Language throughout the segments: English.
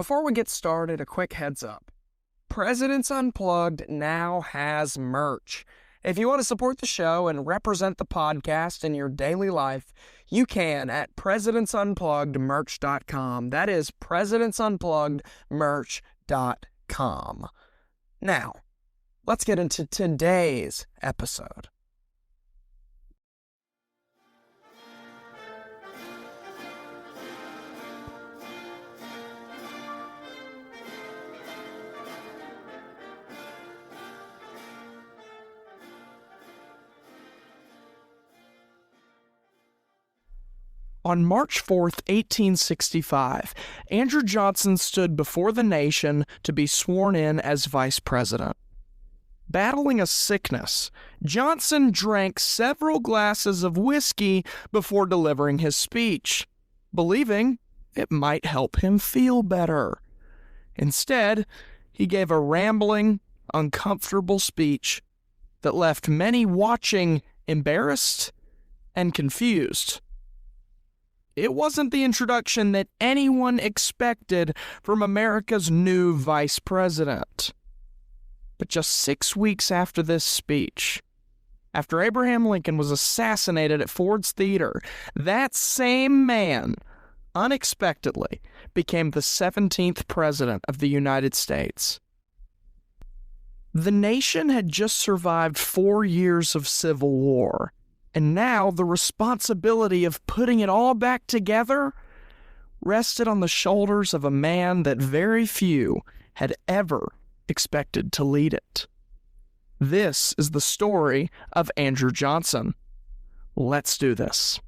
Before we get started, a quick heads up. Presidents Unplugged now has merch. If you want to support the show and represent the podcast in your daily life, you can at presidentsunpluggedmerch.com. That is presidentsunpluggedmerch.com. Now, let's get into today's episode. On March 4th, 1865, Andrew Johnson stood before the nation to be sworn in as vice president. Battling a sickness, Johnson drank several glasses of whiskey before delivering his speech, believing it might help him feel better. Instead, he gave a rambling, uncomfortable speech that left many watching embarrassed and confused. It wasn't the introduction that anyone expected from America's new vice president. But just 6 weeks after this speech, after Abraham Lincoln was assassinated at Ford's Theater, that same man unexpectedly became the 17th president of the United States. The nation had just survived 4 years of civil war. And now the responsibility of putting it all back together rested on the shoulders of a man that very few had ever expected to lead it. This is the story of Andrew Johnson. Let's do this.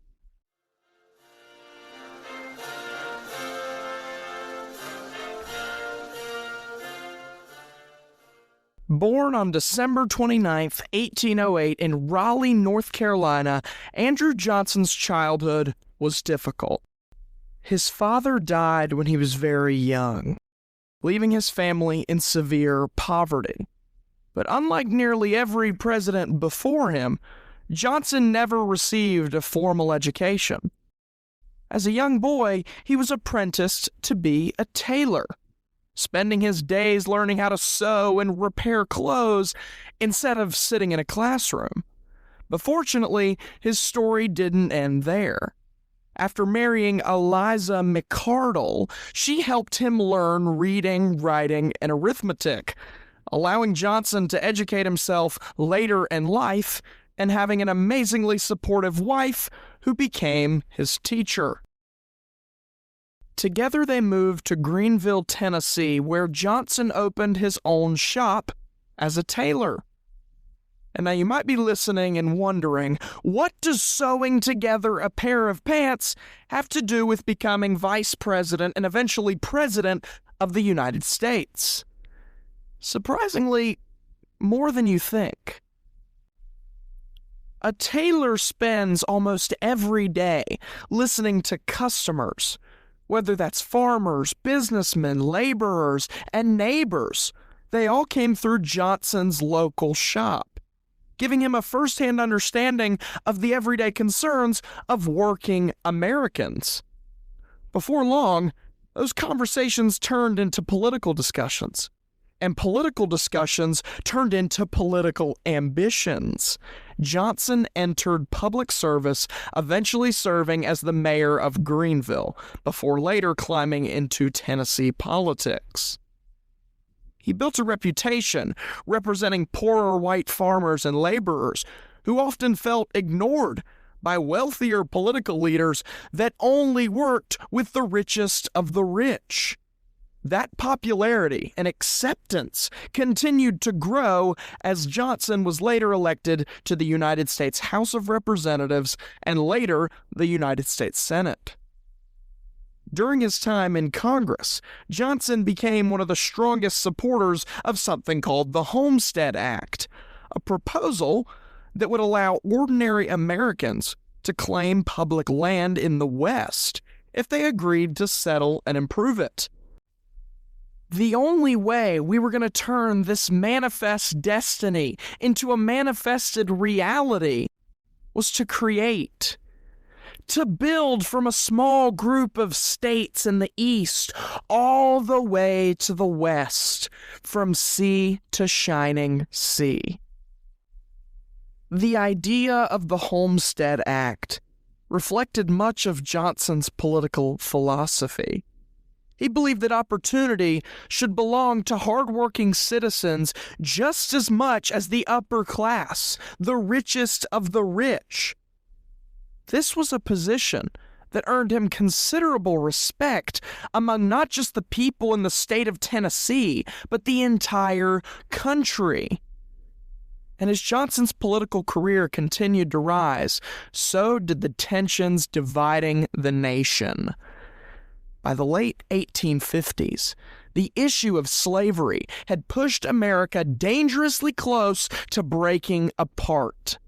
Born on December 29, 1808 in Raleigh, North Carolina, Andrew Johnson's childhood was difficult. His father died when he was very young, leaving his family in severe poverty. But unlike nearly every president before him, Johnson never received a formal education. As a young boy, he was apprenticed to be a tailor, spending his days learning how to sew and repair clothes instead of sitting in a classroom. But fortunately, his story didn't end there. After marrying Eliza McCardle, she helped him learn reading, writing, and arithmetic, allowing Johnson to educate himself later in life and having an amazingly supportive wife who became his teacher. Together they moved to Greenville, Tennessee, where Johnson opened his own shop as a tailor. And now you might be listening and wondering, what does sewing together a pair of pants have to do with becoming vice president and eventually president of the United States? Surprisingly, more than you think. A tailor spends almost every day listening to customers, whether that's farmers, businessmen, laborers, and neighbors. They all came through Johnson's local shop, giving him a first-hand understanding of the everyday concerns of working Americans. Before long, those conversations turned into political discussions, and political discussions turned into political ambitions. Johnson entered public service, eventually serving as the mayor of Greenville, before later climbing into Tennessee politics. He built a reputation representing poorer white farmers and laborers who often felt ignored by wealthier political leaders that only worked with the richest of the rich. That popularity and acceptance continued to grow as Johnson was later elected to the United States House of Representatives and later the United States Senate. During his time in Congress, Johnson became one of the strongest supporters of something called the Homestead Act, a proposal that would allow ordinary Americans to claim public land in the West if they agreed to settle and improve it. The only way we were going to turn this manifest destiny into a manifested reality was to create to build from a small group of states in the east all the way to the west, from sea to shining sea. The idea of the Homestead Act reflected much of Johnson's political philosophy. He believed that opportunity should belong to hardworking citizens just as much as the upper class, the richest of the rich. This was a position that earned him considerable respect among not just the people in the state of Tennessee, but the entire country. And as Johnson's political career continued to rise, so did the tensions dividing the nation. By the late 1850s, the issue of slavery had pushed America dangerously close to breaking apart.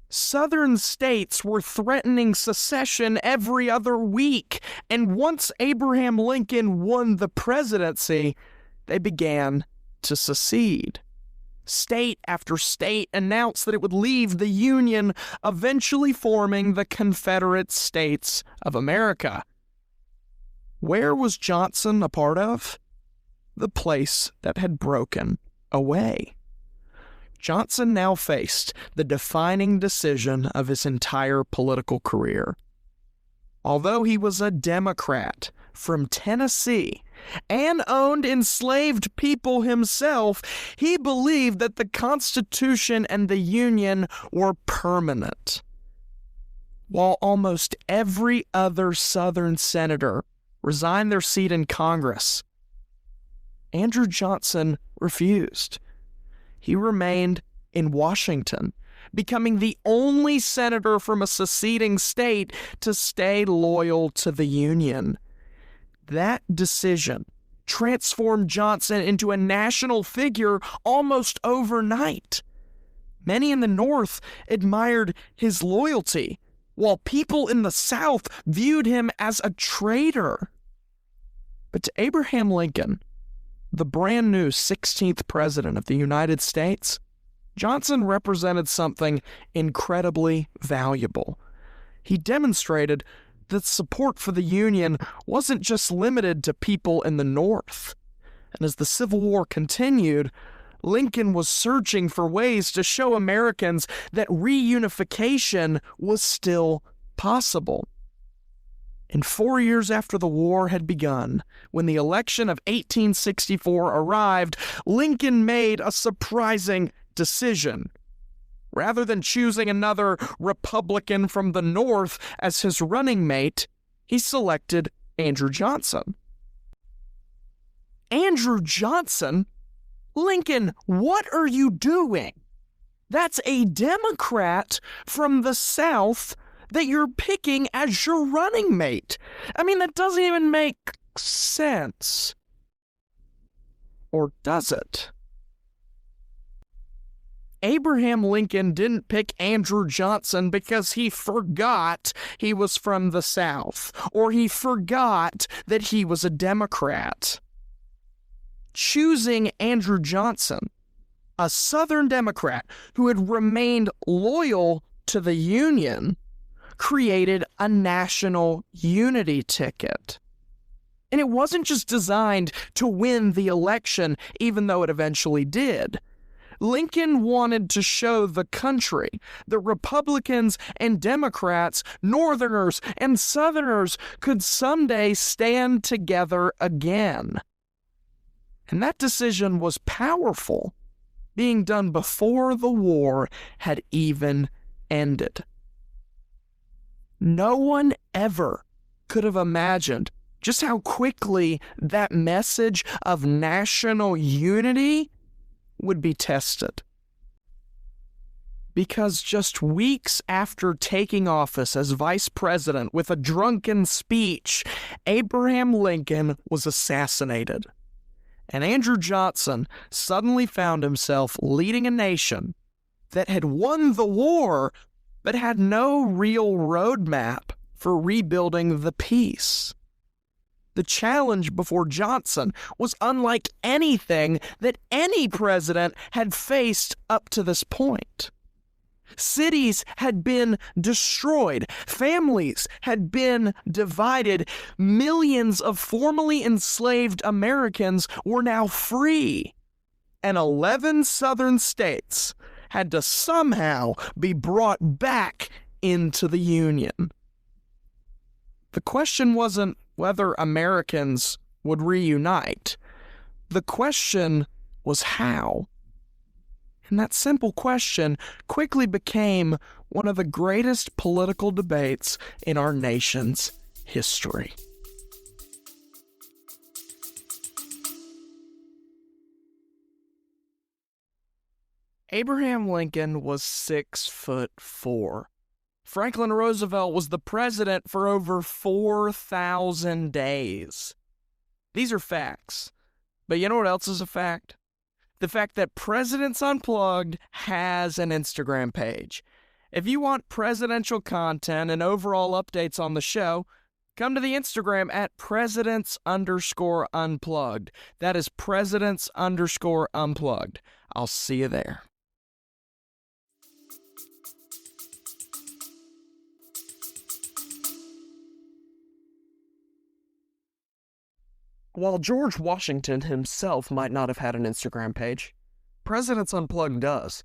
Southern states were threatening secession every other week, and once Abraham Lincoln won the presidency, they began to secede. State after state announced that it would leave the Union, eventually forming the Confederate States of America. Where was Johnson a part of? The place that had broken away. Johnson now faced the defining decision of his entire political career. Although he was a Democrat from Tennessee and owned enslaved people himself, he believed that the Constitution and the Union were permanent. While almost every other Southern senator resigned their seat in Congress, Andrew Johnson refused. He remained in Washington, becoming the only senator from a seceding state to stay loyal to the Union. That decision transformed Johnson into a national figure almost overnight. Many in the North admired his loyalty, while people in the South viewed him as a traitor. But to Abraham Lincoln, the brand new 16th President of the United States, Johnson represented something incredibly valuable. He demonstrated that support for the Union wasn't just limited to people in the North. And as the Civil War continued, Lincoln was searching for ways to show Americans that reunification was still possible. And 4 years after the war had begun, when the election of 1864 arrived, Lincoln made a surprising decision. Rather than choosing another Republican from the North as his running mate, he selected Andrew Johnson. Andrew Johnson? Lincoln, what are you doing? That's a Democrat from the South that you're picking as your running mate. I mean, that doesn't even make sense. Or does it? Abraham Lincoln didn't pick Andrew Johnson because he forgot he was from the South, or he forgot that he was a Democrat. Choosing Andrew Johnson, a Southern Democrat who had remained loyal to the Union, created a national unity ticket. And it wasn't just designed to win the election, even though it eventually did. Lincoln wanted to show the country that Republicans and Democrats, Northerners and Southerners could someday stand together again. And that decision was powerful, being done before the war had even ended. No one ever could have imagined just how quickly that message of national unity would be tested. Because just weeks after taking office as vice president with a drunken speech, Abraham Lincoln was assassinated. And Andrew Johnson suddenly found himself leading a nation that had won the war, but had no real roadmap for rebuilding the peace. The challenge before Johnson was unlike anything that any president had faced up to this point. Cities had been destroyed. Families had been divided. Millions of formerly enslaved Americans were now free. And 11 southern states had to somehow be brought back into the Union. The question wasn't whether Americans would reunite. The question was how. And that simple question quickly became one of the greatest political debates in our nation's history. Abraham Lincoln was 6'4". Franklin Roosevelt was the president for over 4,000 days. These are facts. But you know what else is a fact? The fact that Presidents Unplugged has an Instagram page. If you want presidential content and overall updates on the show, come to the Instagram at Presidents_Unplugged. That is Presidents_Unplugged. I'll see you there. While George Washington himself might not have had an Instagram page, Presidents Unplugged does.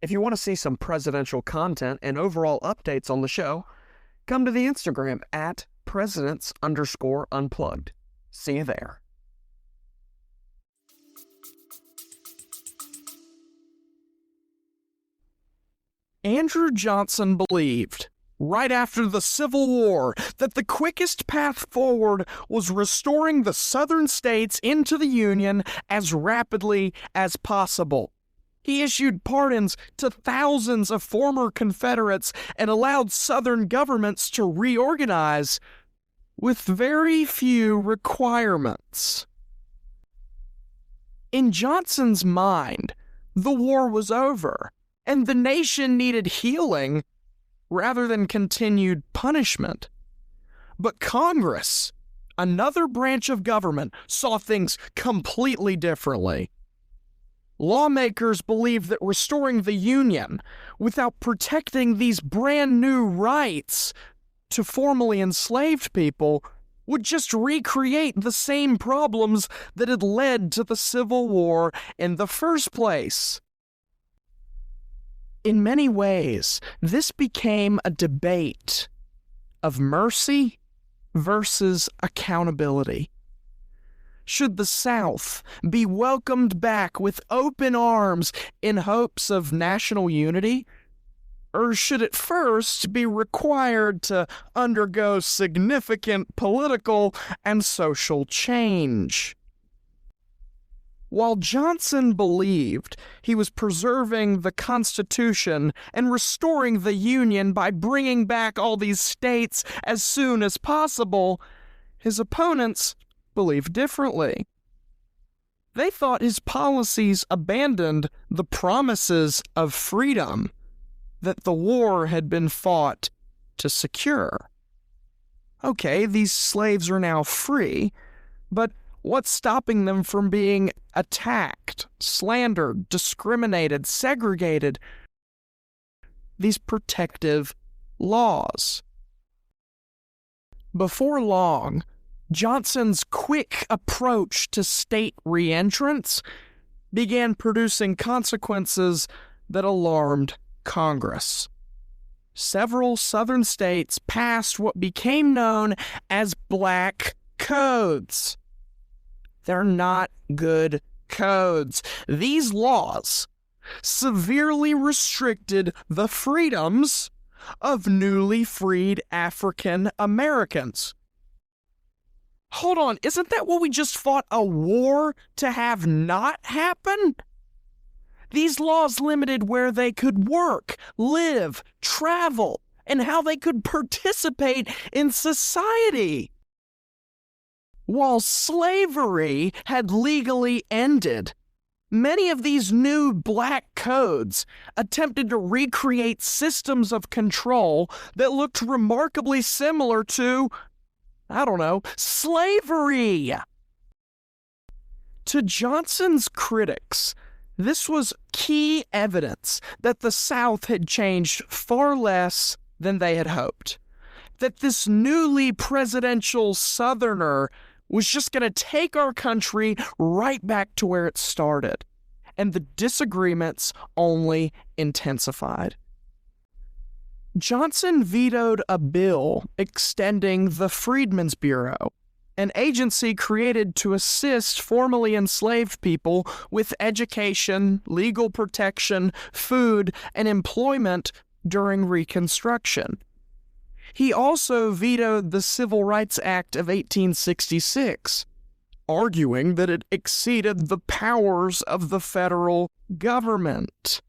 If you want to see some presidential content and overall updates on the show, come to the Instagram at Presidents_Unplugged. See you there. Andrew Johnson believed, right after the Civil War, that the quickest path forward was restoring the southern states into the Union as rapidly as possible. He issued pardons to thousands of former Confederates and allowed southern governments to reorganize with very few requirements. In Johnson's mind, the war was over, and the nation needed healing rather than continued punishment. But Congress, another branch of government, saw things completely differently. Lawmakers believed that restoring the Union without protecting these brand new rights to formerly enslaved people would just recreate the same problems that had led to the Civil War in the first place. In many ways, this became a debate of mercy versus accountability. Should the South be welcomed back with open arms in hopes of national unity? Or should it first be required to undergo significant political and social change? While Johnson believed he was preserving the Constitution and restoring the Union by bringing back all these states as soon as possible, his opponents believed differently. They thought his policies abandoned the promises of freedom that the war had been fought to secure. Okay, these slaves are now free, but what's stopping them from being attacked, slandered, discriminated, segregated? These protective laws. Before long, Johnson's quick approach to state reentrance began producing consequences that alarmed Congress. Several southern states passed what became known as black codes. They're not good codes. These laws severely restricted the freedoms of newly freed African Americans. Hold on, isn't that what we just fought a war to have not happen? These laws limited where they could work, live, travel, and how they could participate in society. While slavery had legally ended, many of these new black codes attempted to recreate systems of control that looked remarkably similar to, slavery. To Johnson's critics, This was key evidence that the South had changed far less than they had hoped. That this newly presidential Southerner was just going to take our country right back to where it started. And the disagreements only intensified. Johnson vetoed a bill extending the Freedmen's Bureau, an agency created to assist formerly enslaved people with education, legal protection, food, and employment during Reconstruction. He also vetoed the Civil Rights Act of 1866, arguing that it exceeded the powers of the federal government.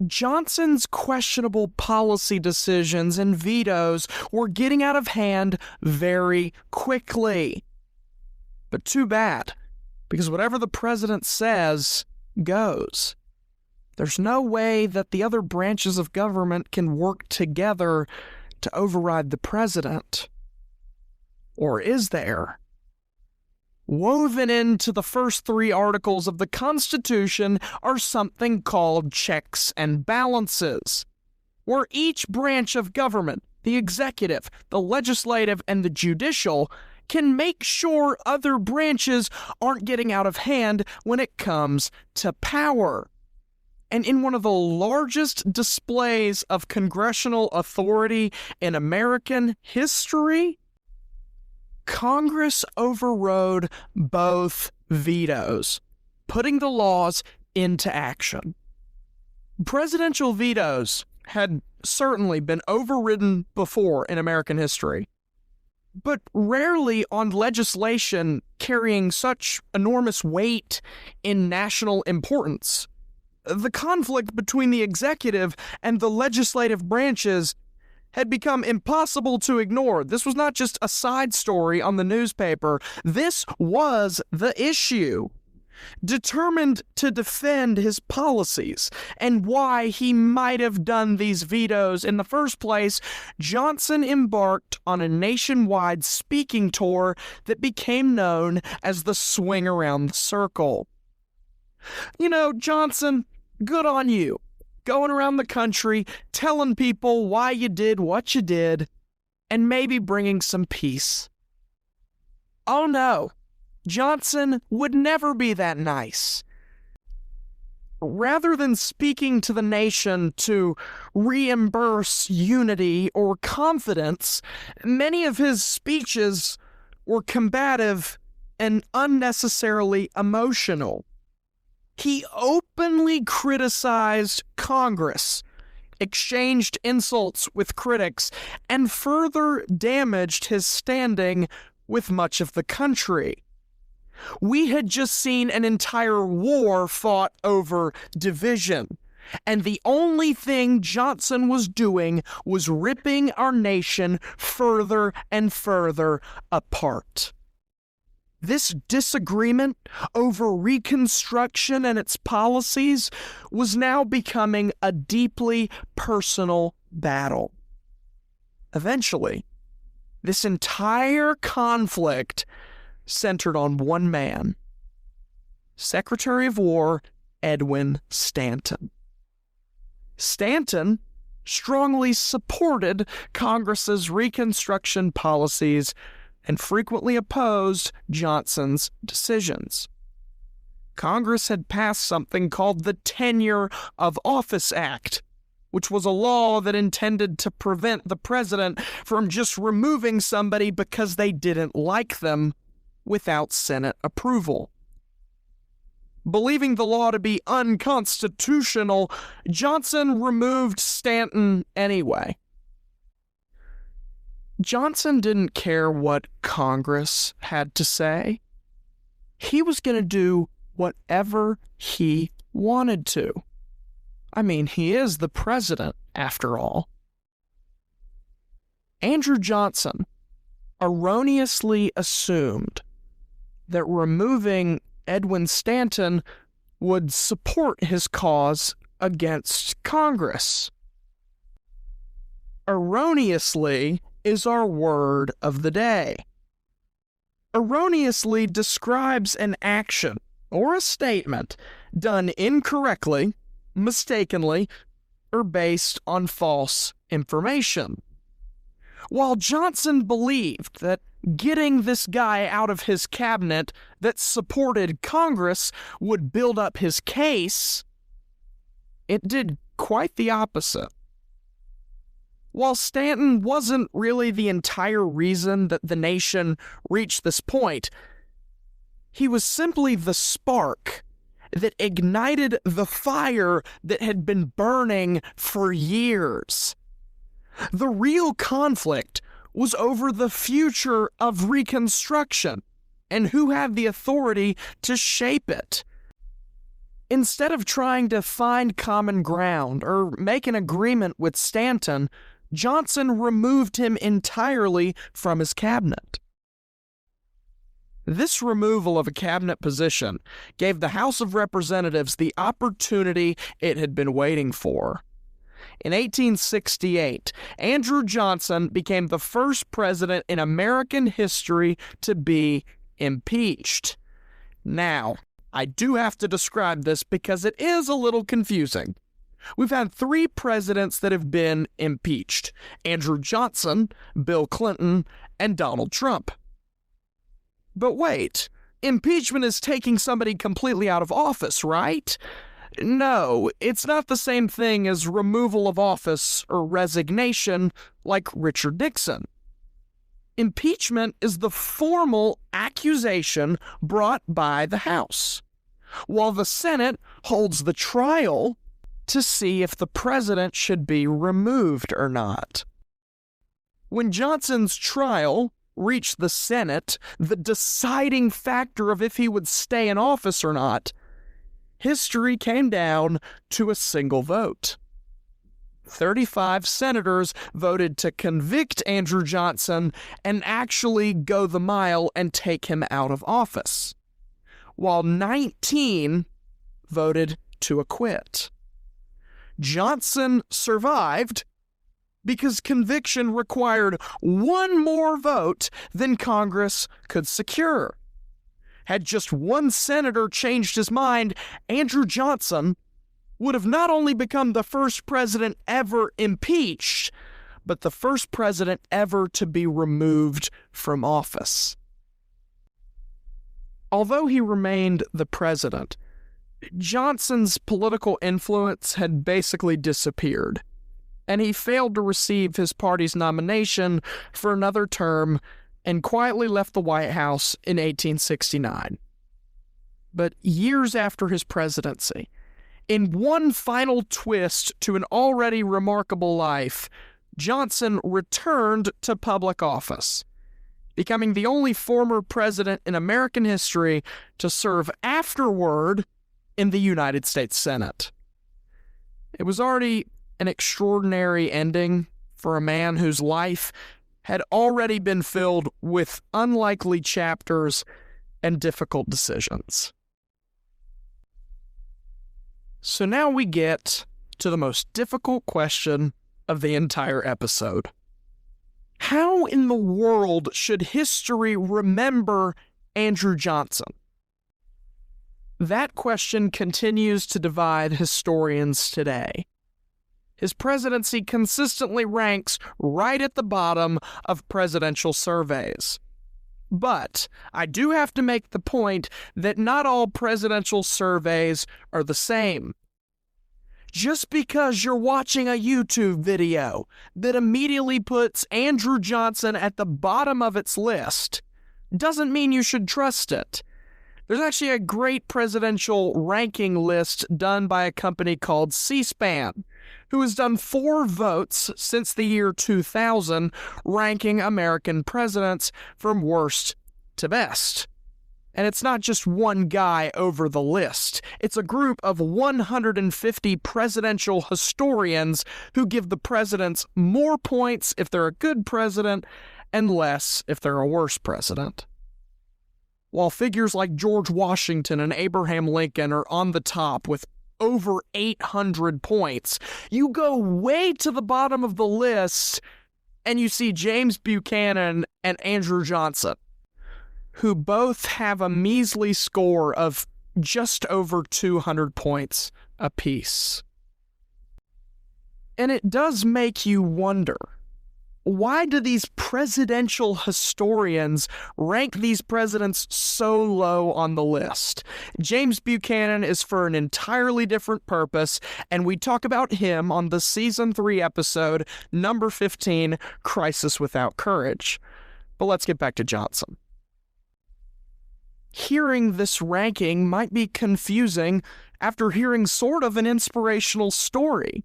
Johnson's questionable policy decisions and vetoes were getting out of hand very quickly. But too bad, because whatever the president says goes. There's no way that the other branches of government can work together to override the president. Or is there? Woven into the first 3 articles of the Constitution are something called checks and balances, where each branch of government, the executive, the legislative, and the judicial, can make sure other branches aren't getting out of hand when it comes to power. And in one of the largest displays of congressional authority in American history, Congress overrode both vetoes, putting the laws into action. Presidential vetoes had certainly been overridden before in American history, but rarely on legislation carrying such enormous weight in national importance. The conflict between the executive and the legislative branches had become impossible to ignore. This was not just a side story on the newspaper. This was the issue. Determined to defend his policies and why he might have done these vetoes in the first place, Johnson embarked on a nationwide speaking tour that became known as the Swing Around the Circle. You know, Johnson, good on you. Going around the country, telling people why you did what you did, and maybe bringing some peace. Oh no, Johnson would never be that nice. Rather than speaking to the nation to reimburse unity or confidence, many of his speeches were combative and unnecessarily emotional. He openly criticized Congress, exchanged insults with critics, and further damaged his standing with much of the country. We had just seen an entire war fought over division, and the only thing Johnson was doing was ripping our nation further and further apart. This disagreement over Reconstruction and its policies was now becoming a deeply personal battle. Eventually, this entire conflict centered on one man, Secretary of War Edwin Stanton. Stanton strongly supported Congress's Reconstruction policies and frequently opposed Johnson's decisions. Congress had passed something called the Tenure of Office Act, which was a law that intended to prevent the president from just removing somebody because they didn't like them without Senate approval. Believing the law to be unconstitutional, Johnson removed Stanton anyway. Johnson didn't care what Congress had to say. He was going to do whatever he wanted to. I mean, he is the president, after all. Andrew Johnson erroneously assumed that removing Edwin Stanton would support his cause against Congress. Erroneously is our word of the day. Erroneously describes an action or a statement done incorrectly, mistakenly, or based on false information. While Johnson believed that getting this guy out of his cabinet that supported Congress would build up his case, it did quite the opposite. While Stanton wasn't really the entire reason that the nation reached this point, he was simply the spark that ignited the fire that had been burning for years. The real conflict was over the future of Reconstruction and who had the authority to shape it. Instead of trying to find common ground or make an agreement with Stanton, Johnson removed him entirely from his cabinet. This removal of a cabinet position gave the House of Representatives the opportunity it had been waiting for. In 1868, Andrew Johnson became the first president in American history to be impeached. Now, I do have to describe this because it is a little confusing. We've had 3 presidents that have been impeached: Andrew Johnson, Bill Clinton, and Donald Trump. But wait, impeachment is taking somebody completely out of office, right? No, it's not the same thing as removal of office or resignation like Richard Nixon. Impeachment is the formal accusation brought by the House, while the Senate holds the trial to see if the president should be removed or not. When Johnson's trial reached the Senate, the deciding factor of if he would stay in office or not, history came down to a single vote. 35 senators voted to convict Andrew Johnson and actually go the mile and take him out of office, while 19 voted to acquit. Johnson survived because conviction required one more vote than Congress could secure. Had just one senator changed his mind, Andrew Johnson would have not only become the first president ever impeached, but the first president ever to be removed from office. Although he remained the president, Johnson's political influence had basically disappeared, and he failed to receive his party's nomination for another term and quietly left the White House in 1869. But years after his presidency, in one final twist to an already remarkable life, Johnson returned to public office, becoming the only former president in American history to serve afterward in the United States Senate. It was already an extraordinary ending for a man whose life had already been filled with unlikely chapters and difficult decisions. So now we get to the most difficult question of the entire episode. How in the world should history remember Andrew Johnson? That question continues to divide historians today. His presidency consistently ranks right at the bottom of presidential surveys. But I do have to make the point that not all presidential surveys are the same. Just because you're watching a YouTube video that immediately puts Andrew Johnson at the bottom of its list doesn't mean you should trust it. There's actually a great presidential ranking list done by a company called C-SPAN, who has done 4 votes since the year 2000, ranking American presidents from worst to best. And it's not just one guy over the list. It's a group of 150 presidential historians who give the presidents more points if they're a good president and less if they're a worse president. While figures like George Washington and Abraham Lincoln are on the top with over 800 points, you go way to the bottom of the list and you see James Buchanan and Andrew Johnson, who both have a measly score of just over 200 points apiece. And it does make you wonder, why do these presidential historians rank these presidents so low on the list? James Buchanan is for an entirely different purpose, and we talk about him on the Season 3 episode, number 15, Crisis Without Courage. But let's get back to Johnson. Hearing this ranking might be confusing after hearing sort of an inspirational story.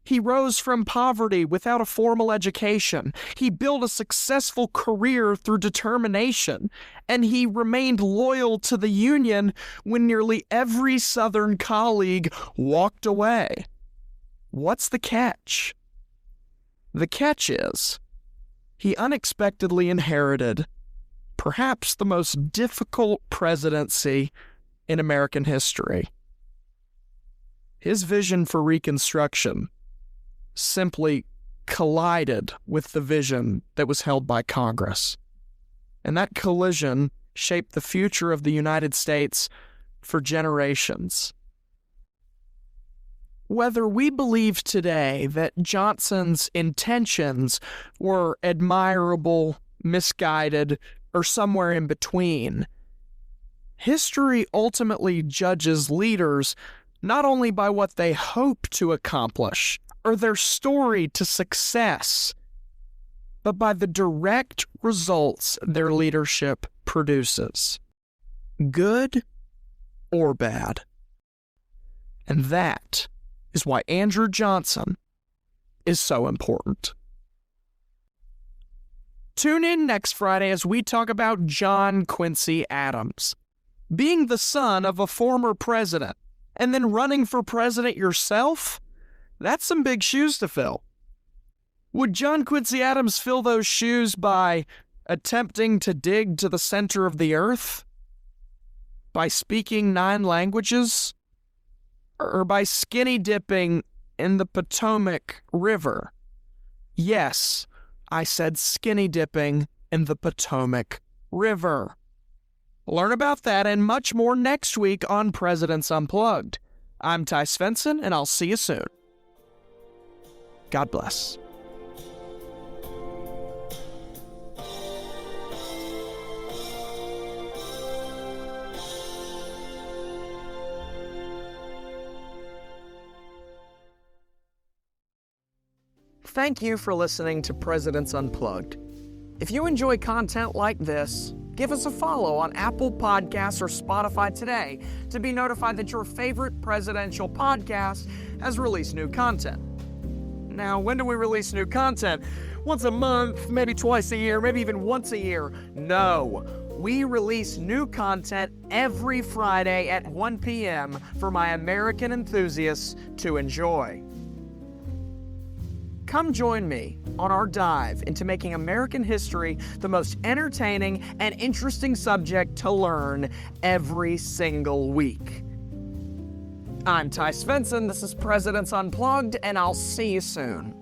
He rose from poverty without a formal education. He built a successful career through determination, and he remained loyal to the Union when nearly every Southern colleague walked away. What's the catch? The catch is, he unexpectedly inherited perhaps the most difficult presidency in American history. His vision for Reconstruction simply collided with the vision that was held by Congress. And that collision shaped the future of the United States for generations. Whether we believe today that Johnson's intentions were admirable, misguided, or somewhere in between, history ultimately judges leaders not only by what they hope to accomplish or their story to success, but by the direct results their leadership produces, good or bad. And that is why Andrew Johnson is so important. Tune in next Friday as we talk about John Quincy Adams. Being the son of a former president and then running for president yourself? That's some big shoes to fill. Would John Quincy Adams fill those shoes by attempting to dig to the center of the earth? By speaking 9 languages? Or by skinny dipping in the Potomac River? Yes, I said skinny dipping in the Potomac River. Learn about that and much more next week on Presidents Unplugged. I'm Ty Svensson, and I'll see you soon. God bless. Thank you for listening to Presidents Unplugged. If you enjoy content like this, give us a follow on Apple Podcasts or Spotify today to be notified that your favorite presidential podcast has released new content. Now, when do we release new content? Once a month, maybe twice a year, maybe even once a year? No. We release new content every Friday at 1 p.m. for my American enthusiasts to enjoy. Come join me on our dive into making American history the most entertaining and interesting subject to learn every single week. I'm Ty Svensson, this is Presidents Unplugged, and I'll see you soon.